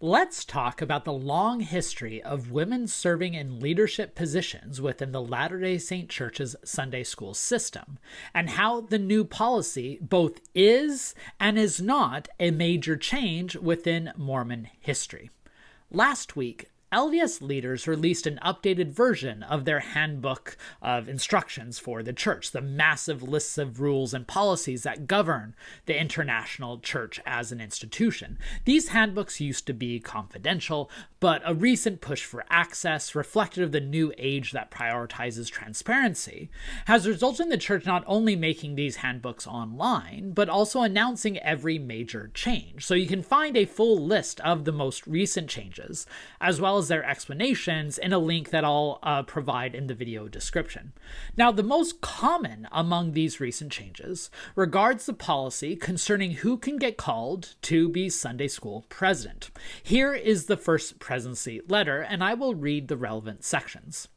Let's talk about the long history of women serving in leadership positions within the Latter-day Saint Church's Sunday school system, and how the new policy both is and is not a major change within Mormon history. Last week, LDS leaders released an updated version of their handbook of instructions for the church, the massive lists of rules and policies that govern the international church as an institution. These handbooks used to be confidential, but a recent push for access, reflective of the new age that prioritizes transparency, has resulted in the church not only making these handbooks online, but also announcing every major change. So you can find a full list of the most recent changes, as well as their explanations, in a link that I'll provide in the video description. Now, the most common among these recent changes regards the policy concerning who can get called to be Sunday school president. Here is the first presidency letter, and I will read the relevant sections.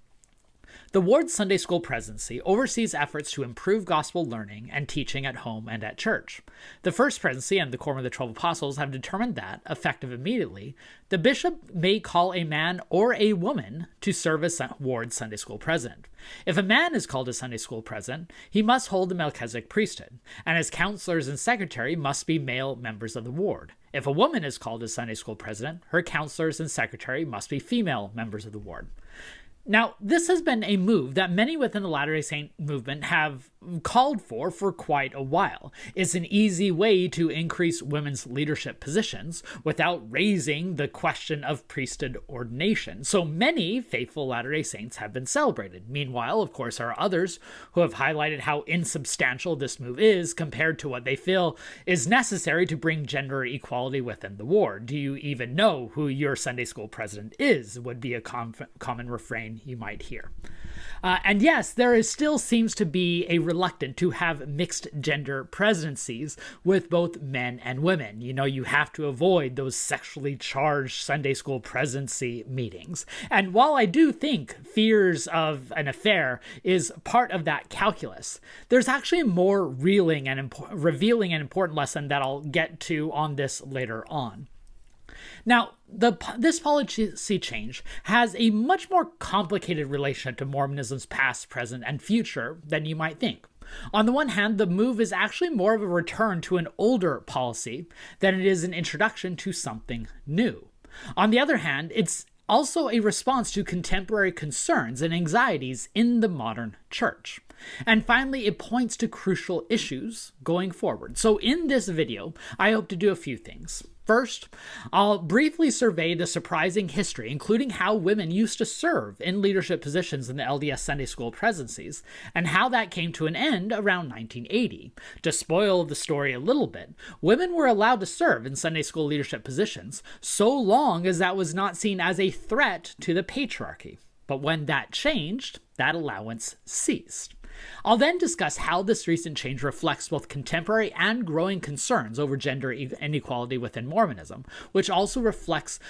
The Ward's Sunday School Presidency oversees efforts to improve gospel learning and teaching at home and at church. The First Presidency and the Quorum of the 12 Apostles have determined that, effective immediately, the bishop may call a man or a woman to serve as Ward's Sunday School President. If a man is called as Sunday School President, he must hold the Melchizedek priesthood, and his counselors and secretary must be male members of the ward. If a woman is called as Sunday School President, her counselors and secretary must be female members of the ward. Now, this has been a move that many within the Latter-day Saint movement have called for quite a while. It's an easy way to increase women's leadership positions without raising the question of priesthood ordination. So many faithful Latter-day Saints have been celebrated. Meanwhile, of course, there are others who have highlighted how insubstantial this move is compared to what they feel is necessary to bring gender equality within the ward. Do you even know who your Sunday school president is? Would be a common refrain you might hear. And yes, there still seems to be a reluctance to have mixed gender presidencies with both men and women. You know, you have to avoid those sexually charged Sunday school presidency meetings. And while I do think fears of an affair is part of that calculus, there's actually a more revealing and important lesson that I'll get to on this later on. Now, this policy change has a much more complicated relationship to Mormonism's past, present, and future than you might think. On the one hand, the move is actually more of a return to an older policy than it is an introduction to something new. On the other hand, it's also a response to contemporary concerns and anxieties in the modern church. And finally, it points to crucial issues going forward. So in this video, I hope to do a few things. First, I'll briefly survey the surprising history, including how women used to serve in leadership positions in the LDS Sunday School presidencies, and how that came to an end around 1980. To spoil the story a little bit, women were allowed to serve in Sunday school leadership positions so long as that was not seen as a threat to the patriarchy. But when that changed, that allowance ceased. I'll then discuss how this recent change reflects both contemporary and growing concerns over gender inequality within Mormonism, which also reflects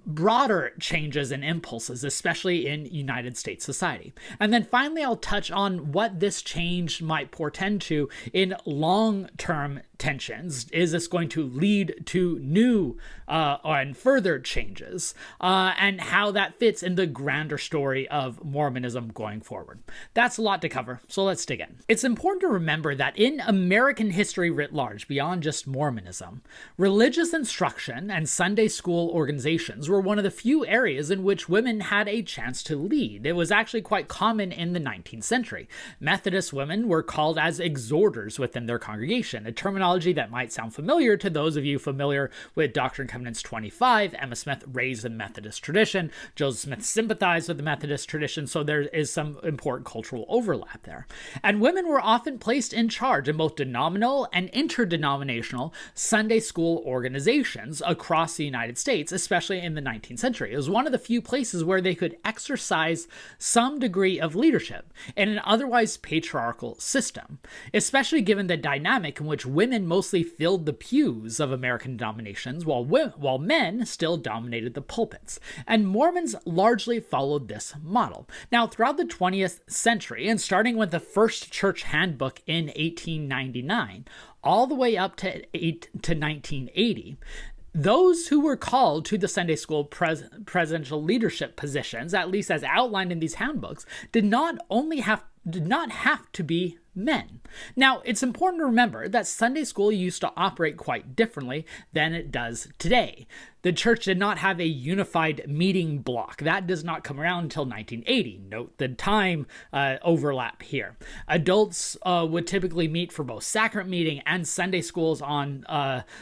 broader changes and impulses, especially in United States society. And then finally, I'll touch on what this change might portend to in long-term tensions. Is this going to lead to new and further changes, and how that fits in the grander story of Mormonism going forward? That's a lot to cover, so let's dig in. It's important to remember that in American history writ large, beyond just Mormonism, religious instruction and Sunday school organizations were one of the few areas in which women had a chance to lead. It was actually quite common in the 19th century. Methodist women were called as exhorters within their congregation, a terminology that might sound familiar to those of you familiar with Doctrine and Covenants 25. Emma Smith raised the Methodist tradition. Joseph Smith sympathized with the Methodist tradition, so there is some important cultural overlap there. And women were often placed in charge in both denominational and interdenominational Sunday school organizations across the United States, especially in the 19th century. It was one of the few places where they could exercise some degree of leadership in an otherwise patriarchal system, especially given the dynamic in which women mostly filled the pews of American denominations while men still dominated the pulpits. And Mormons largely followed this model. Now, throughout the 20th century, and starting with the first church handbook in 1899, all the way up to 1980, those who were called to the Sunday school presidential leadership positions, at least as outlined in these handbooks, did not have to be men. Now, it's important to remember that Sunday school used to operate quite differently than it does today. The church did not have a unified meeting block. That does not come around until 1980. Note the time overlap here. Adults would typically meet for both sacrament meeting and Sunday schools on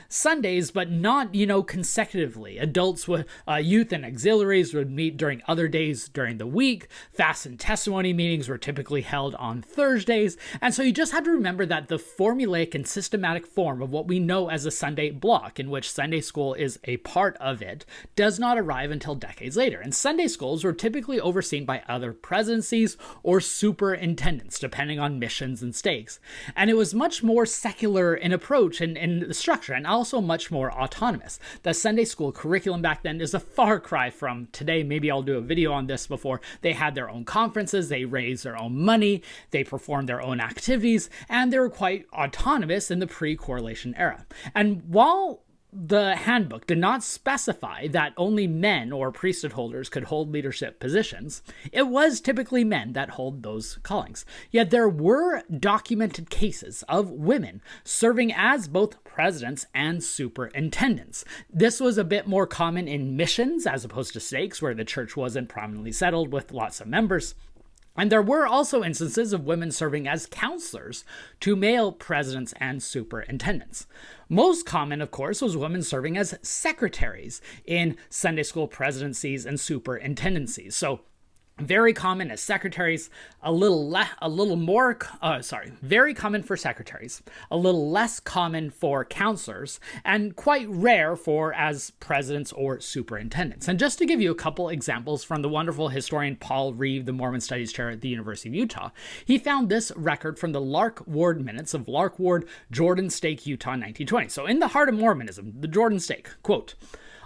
Sundays, but not, consecutively. Adults with youth and auxiliaries would meet during other days during the week. Fast and testimony meetings were typically held on Thursdays. And so you just have to remember that the formulaic and systematic form of what we know as a Sunday block, in which Sunday school is a part of it, does not arrive until decades later. And Sunday schools were typically overseen by other presidencies or superintendents, depending on missions and stakes. And it was much more secular in approach and in the structure, and also much more autonomous. The Sunday school curriculum back then is a far cry from today. Maybe I'll do a video on this before. They had their own conferences, they raised their own money, they performed their own activities, and they were quite autonomous in the pre-correlation era. And while the handbook did not specify that only men or priesthood holders could hold leadership positions, it was typically men that hold those callings. Yet there were documented cases of women serving as both presidents and superintendents. This was a bit more common in missions as opposed to stakes, where the church wasn't prominently settled with lots of members. And there were also instances of women serving as counselors to male presidents and superintendents. Most common, of course, was women serving as secretaries in Sunday school presidencies and superintendencies. So very common as secretaries, very common for secretaries, a little less common for counselors, and quite rare for as presidents or superintendents. And just to give you a couple examples from the wonderful historian Paul Reeve, the Mormon Studies Chair at the University of Utah, he found this record from the Lark Ward minutes of Lark Ward, Jordan Stake, Utah, 1920. So in the heart of Mormonism, the Jordan Stake, quote,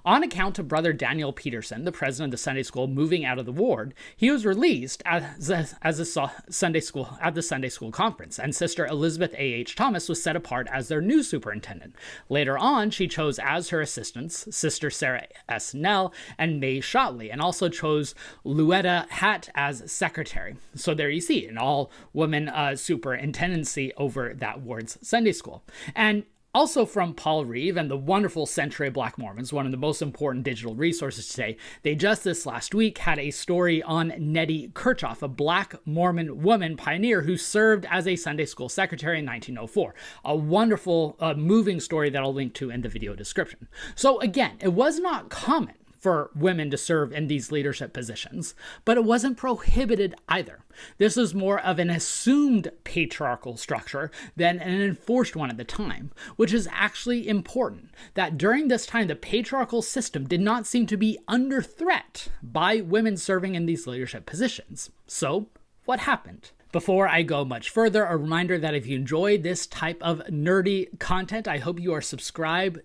"On account of Brother Daniel Peterson, the president of the Sunday school, moving out of the ward, he was released as a Sunday school at the Sunday school conference, and Sister Elizabeth A.H. Thomas was set apart as their new superintendent. Later on, she chose as her assistants Sister Sarah S. Nell and May Shotley, and also chose Luetta Hatt as secretary." So there you see an all-woman superintendency over that ward's Sunday school. And also from Paul Reeve and the wonderful Century of Black Mormons, one of the most important digital resources today, they just this last week had a story on Nettie Kirchhoff, a Black Mormon woman pioneer who served as a Sunday school secretary in 1904. A wonderful, moving story that I'll link to in the video description. So again, it was not common for women to serve in these leadership positions, but it wasn't prohibited either. This was more of an assumed patriarchal structure than an enforced one at the time, which is actually important, that during this time the patriarchal system did not seem to be under threat by women serving in these leadership positions. So, what happened? Before I go much further, a reminder that if you enjoy this type of nerdy content, I hope you are subscribed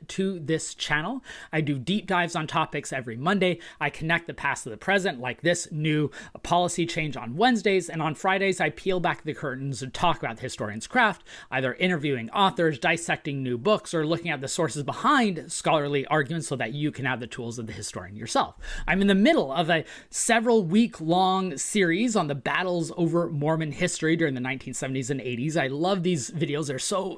to this channel. I do deep dives on topics every Monday. I connect the past to the present, like this new policy change on Wednesdays, and on Fridays I peel back the curtains and talk about the historian's craft, either interviewing authors, dissecting new books, or looking at the sources behind scholarly arguments so that you can have the tools of the historian yourself. I'm in the middle of a several week-long series on the battles over Mormon history during the 1970s and 80s. I love these videos.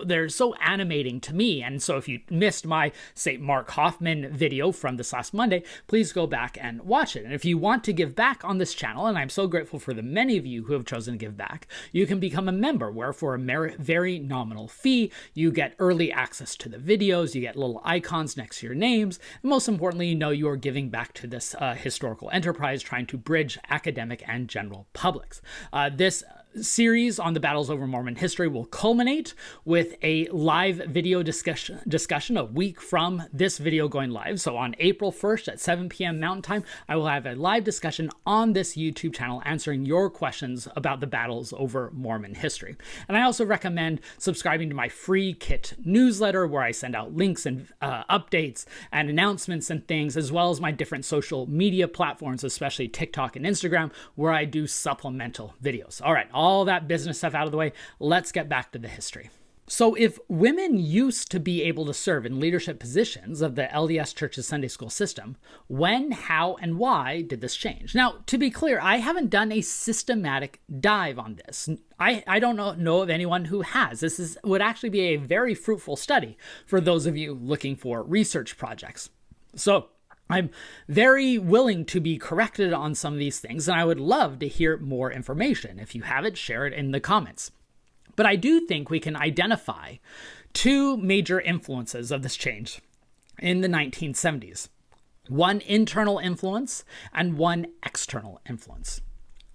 They're so animating to me, and so if you missed my St. Mark Hoffman video from this last Monday, please go back and watch it. And if you want to give back on this channel, and I'm so grateful for the many of you who have chosen to give back, you can become a member, where for a very nominal fee, you get early access to the videos, you get little icons next to your names, and most importantly, you know you are giving back to this historical enterprise trying to bridge academic and general publics. This series on the battles over Mormon history will culminate with a live video discussion a week from this video going live. So on April 1st at 7 p.m. Mountain Time, I will have a live discussion on this YouTube channel answering your questions about the battles over Mormon history. And I also recommend subscribing to my free kit newsletter, where I send out links and updates and announcements and things, as well as my different social media platforms, especially TikTok and Instagram, where I do supplemental videos. All right, all that business stuff out of the way, let's get back to the history. So if women used to be able to serve in leadership positions of the LDS Church's Sunday school system, when, how, and why did this change? Now, to be clear, I haven't done a systematic dive on this. I don't know of anyone who has. Would actually be a very fruitful study for those of you looking for research projects. So I'm very willing to be corrected on some of these things, and I would love to hear more information. If you have it, share it in the comments. But I do think we can identify two major influences of this change in the 1970s. One internal influence and one external influence.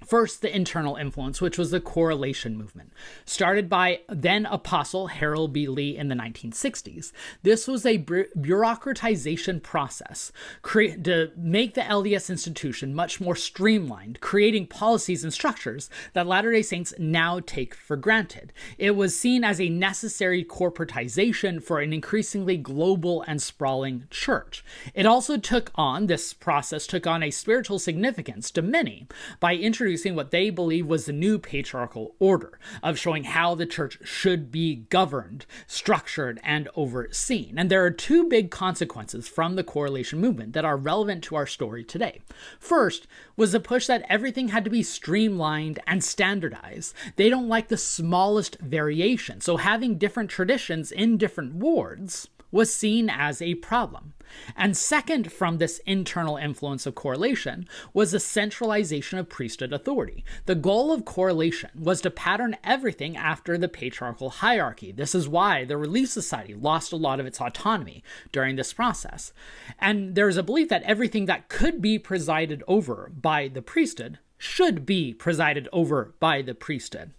First, the internal influence, which was the correlation movement, started by then Apostle Harold B. Lee in the 1960s. This was a bureaucratization process to make the LDS institution much more streamlined, creating policies and structures that Latter-day Saints now take for granted. It was seen as a necessary corporatization for an increasingly global and sprawling church. It also took on a spiritual significance to many by introducing what they believe was the new patriarchal order of showing how the church should be governed, structured, and overseen. And there are two big consequences from the correlation movement that are relevant to our story today. First was the push that everything had to be streamlined and standardized. They don't like the smallest variation, so having different traditions in different wards was seen as a problem. And second, from this internal influence of correlation, was the centralization of priesthood authority. The goal of correlation was to pattern everything after the patriarchal hierarchy. This is why the Relief Society lost a lot of its autonomy during this process. And there's a belief that everything that could be presided over by the priesthood should be presided over by the priesthood.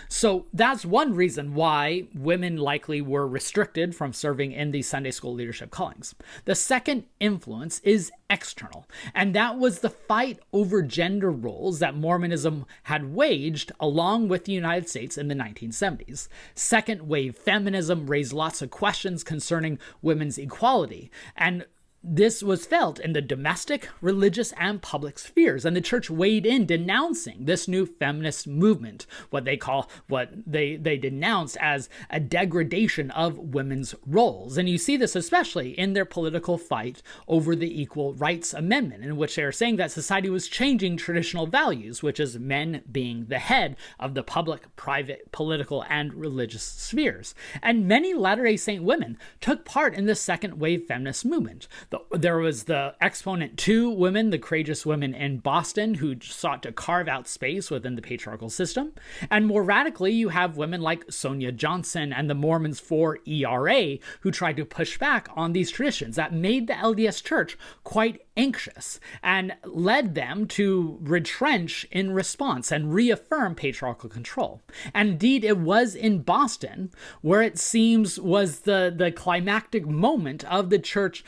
So that's one reason why women likely were restricted from serving in these Sunday school leadership callings. The second influence is external, and that was the fight over gender roles that Mormonism had waged along with the United States in the 1970s. Second wave feminism raised lots of questions concerning women's equality, and this was felt in the domestic, religious, and public spheres, and the church weighed in denouncing this new feminist movement, what they denounced as a degradation of women's roles. And you see this especially in their political fight over the Equal Rights Amendment, in which they are saying that society was changing traditional values, which is men being the head of the public, private, political, and religious spheres. And many Latter-day Saint women took part in the second wave feminist movement. There was the exponent 2 women, the courageous women in Boston, who sought to carve out space within the patriarchal system. And more radically, you have women like Sonia Johnson and the Mormons for ERA, who tried to push back on these traditions that made the LDS Church quite anxious and led them to retrench in response and reaffirm patriarchal control. And indeed, it was in Boston where it seems was the climactic moment of the church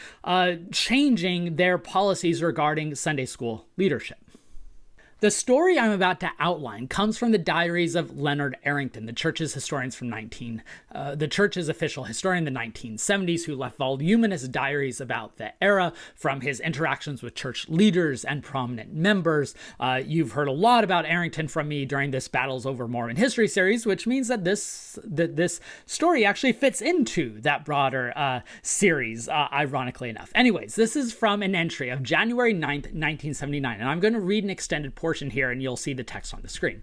changing their policies regarding Sunday school leadership. The story I'm about to outline comes from the diaries of Leonard Arrington, the church's the church's official historian in the 1970s, who left voluminous diaries about the era from his interactions with church leaders and prominent members. You've heard a lot about Arrington from me during this Battles Over Mormon History series, which means that this story actually fits into that broader series, ironically enough. Anyways, this is from an entry of January 9th, 1979, and I'm going to read an extended portion here, and you'll see the text on the screen.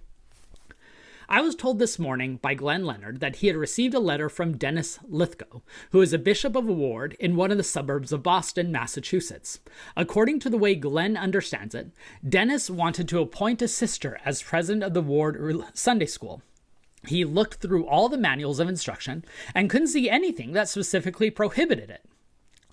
I was told this morning by Glenn Leonard that he had received a letter from Dennis Lithgow, who is a bishop of a ward in one of the suburbs of Boston, Massachusetts. According to the way Glenn understands it, Dennis wanted to appoint a sister as president of the ward Sunday school. He looked through all the manuals of instruction and couldn't see anything that specifically prohibited it.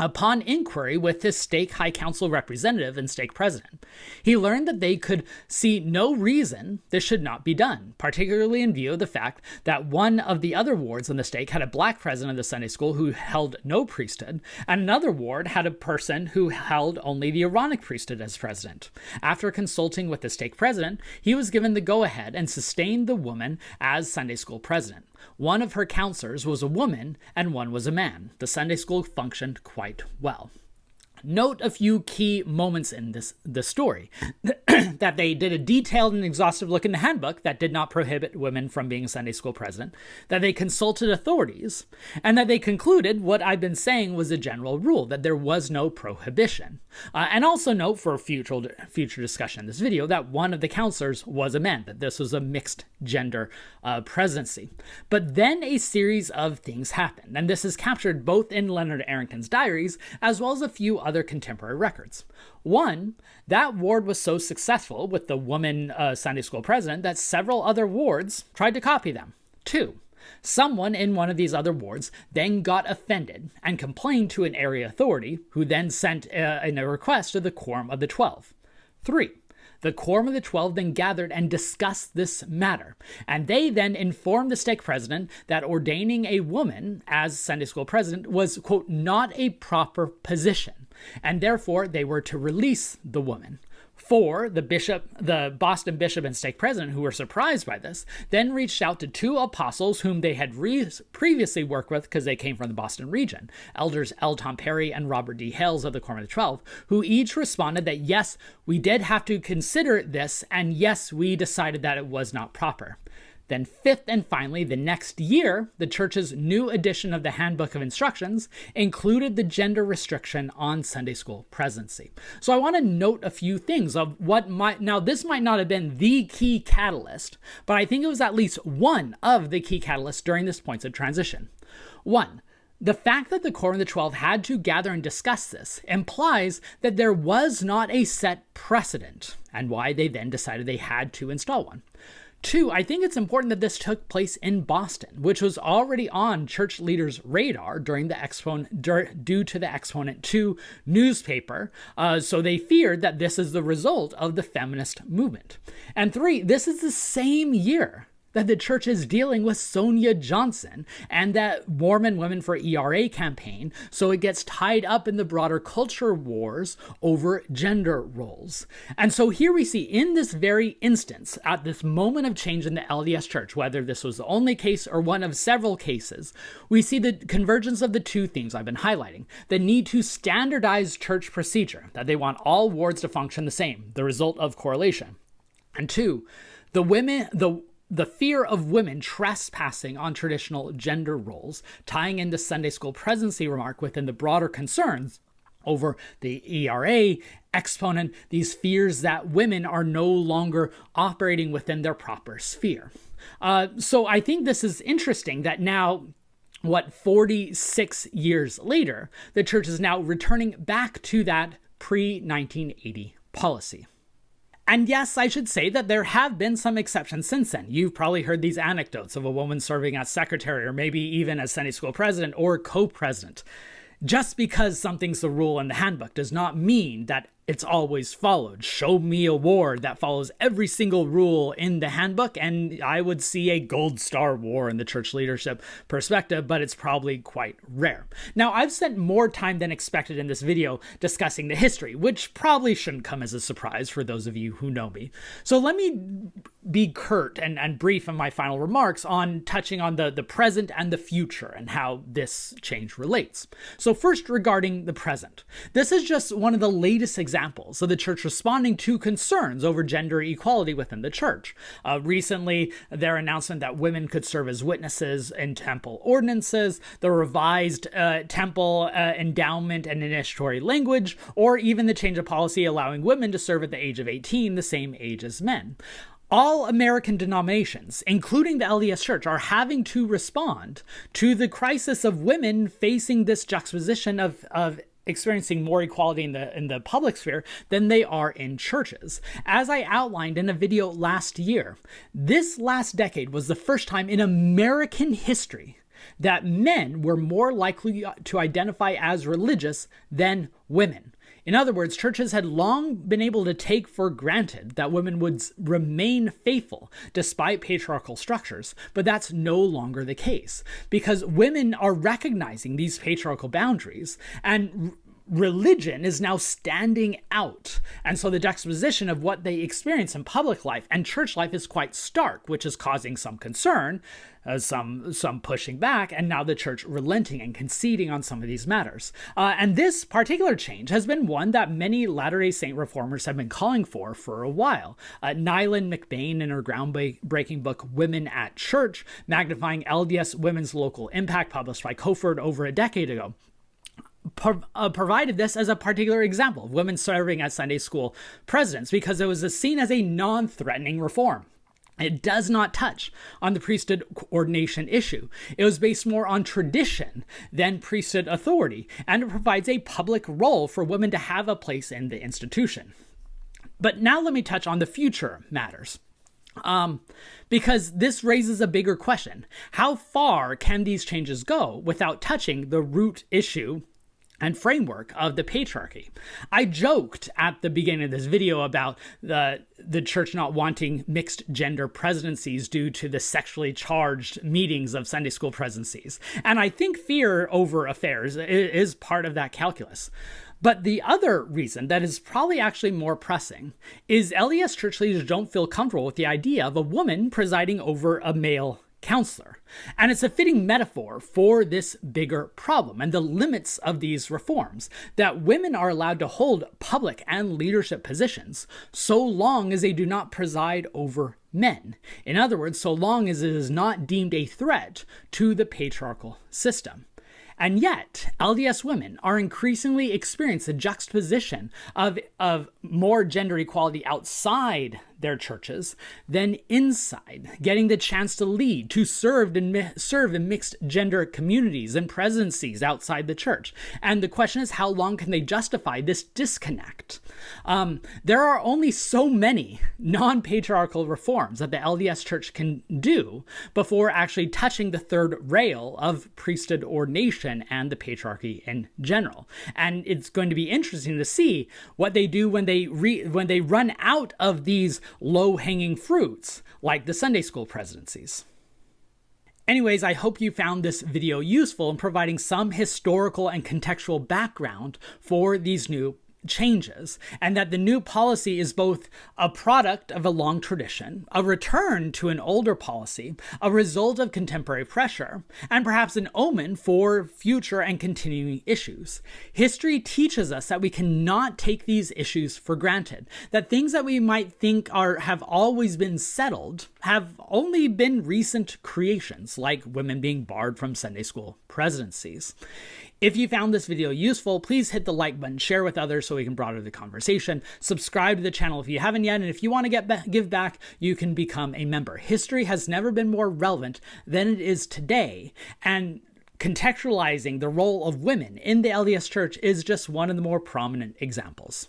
Upon inquiry with his stake High Council representative and stake president, he learned that they could see no reason this should not be done, particularly in view of the fact that one of the other wards in the stake had a black president of the Sunday school who held no priesthood, and another ward had a person who held only the Aaronic priesthood as president. After consulting with the stake president, he was given the go-ahead and sustained the woman as Sunday school president. One of her counselors was a woman and one was a man. The Sunday school functioned quite well. Note a few key moments in the story. that they did a detailed and exhaustive look in the handbook that did not prohibit women from being Sunday school president, that they consulted authorities, and that they concluded what I've been saying was a general rule, that there was no prohibition. And also note for future discussion in this video that one of the counselors was a man, that this was a mixed gender presidency. But then a series of things happened, and this is captured both in Leonard Arrington's diaries as well as a few other contemporary records. One, that ward was so successful with the woman Sunday school president that several other wards tried to copy them. Two, someone in one of these other wards then got offended and complained to an area authority, who then sent a request to the Quorum of the 12. Three, the Quorum of the 12 then gathered and discussed this matter, and they then informed the stake president that ordaining a woman as Sunday school president was, quote, not a proper position, and therefore they were to release the woman. Four, the Boston bishop and stake president, who were surprised by this, then reached out to two apostles whom they had previously worked with because they came from the Boston region, elders L. Tom Perry and Robert D. Hales of the Quorum of the 12, who each responded that yes, we did have to consider this, and yes, we decided that it was not proper. Then fifth and finally, the next year, the church's new edition of the Handbook of Instructions included the gender restriction on Sunday school presidency. So I want to note a few things of now this might not have been the key catalyst, but I think it was at least one of the key catalysts during this points of transition. One, the fact that the Quorum of the 12 had to gather and discuss this implies that there was not a set precedent, and why they then decided they had to install one. Two, I think it's important that this took place in Boston, which was already on church leaders' radar during the due to the Exponent 2 newspaper, so they feared that this is the result of the feminist movement. And three, this is the same year that the church is dealing with Sonia Johnson and that Mormon Women for ERA campaign, so it gets tied up in the broader culture wars over gender roles. And so here we see in this very instance, at this moment of change in the LDS Church, whether this was the only case or one of several cases, we see the convergence of the two themes I've been highlighting: the need to standardize church procedure, that they want all wards to function the same, the result of correlation. And two, the fear of women trespassing on traditional gender roles, tying in the Sunday school presidency remark within the broader concerns over the ERA, Exponent, these fears that women are no longer operating within their proper sphere. So I think this is interesting that now, 46 years later, the church is now returning back to that pre-1980 policy. And yes, I should say that there have been some exceptions since then. You've probably heard these anecdotes of a woman serving as secretary or maybe even as Sunday school president or co-president. Just because something's the rule in the handbook does not mean that it's always followed. Show me a ward that follows every single rule in the handbook, and I would see a gold star war in the church leadership perspective, but it's probably quite rare. Now, I've spent more time than expected in this video discussing the history, which probably shouldn't come as a surprise for those of you who know me. So let me be curt and brief in my final remarks on touching on the present and the future and how this change relates. So first, regarding the present. This is just one of the latest examples of the church responding to concerns over gender equality within the church. Recently, their announcement that women could serve as witnesses in temple ordinances, the revised temple endowment and initiatory language, or even the change of policy allowing women to serve at the age of 18, the same age as men. All American denominations, including the LDS Church, are having to respond to the crisis of women facing this juxtaposition of experiencing more equality in the public sphere than they are in churches. As I outlined in a video last year, this last decade was the first time in American history that men were more likely to identify as religious than women. In other words, churches had long been able to take for granted that women would remain faithful despite patriarchal structures, but that's no longer the case because women are recognizing these patriarchal boundaries and religion is now standing out. And so the juxtaposition of what they experience in public life and church life is quite stark, which is causing some concern, some pushing back, and now the church relenting and conceding on some of these matters. And this particular change has been one that many Latter-day Saint reformers have been calling for a while. Nyland McBain, in her groundbreaking book, Women at Church, Magnifying LDS Women's Local Impact, published by Coford over a decade ago, provided this as a particular example of women serving as Sunday school presidents because it was seen as a non-threatening reform. It does not touch on the priesthood ordination issue. It was based more on tradition than priesthood authority, and it provides a public role for women to have a place in the institution. But now let me touch on the future matters. Because this raises a bigger question. How far can these changes go without touching the root issue and framework of the patriarchy? I joked at the beginning of this video about the church not wanting mixed gender presidencies due to the sexually charged meetings of Sunday school presidencies. And I think fear over affairs is part of that calculus. But the other reason that is probably actually more pressing is LDS church leaders don't feel comfortable with the idea of a woman presiding over a male counselor. And it's a fitting metaphor for this bigger problem and the limits of these reforms, that women are allowed to hold public and leadership positions so long as they do not preside over men. In other words, so long as it is not deemed a threat to the patriarchal system. And yet, LDS women are increasingly experiencing the juxtaposition of more gender equality outside their churches than inside, getting the chance to lead, to serve in mixed gender communities and presidencies outside the church. And the question is, how long can they justify this disconnect? There are only so many non-patriarchal reforms that the LDS church can do before actually touching the third rail of priesthood ordination and the patriarchy in general. And it's going to be interesting to see what they do when they run out of these low-hanging fruits, like the Sunday school presidencies. Anyways, I hope you found this video useful in providing some historical and contextual background for these new changes, and that the new policy is both a product of a long tradition, a return to an older policy, a result of contemporary pressure, and perhaps an omen for future and continuing issues. History teaches us that we cannot take these issues for granted, that things that we might think have always been settled have only been recent creations, like women being barred from Sunday school presidencies. If you found this video useful, please hit the like button, share with others so we can broaden the conversation, subscribe to the channel if you haven't yet, and if you want to give back, you can become a member. History has never been more relevant than it is today, and contextualizing the role of women in the LDS Church is just one of the more prominent examples.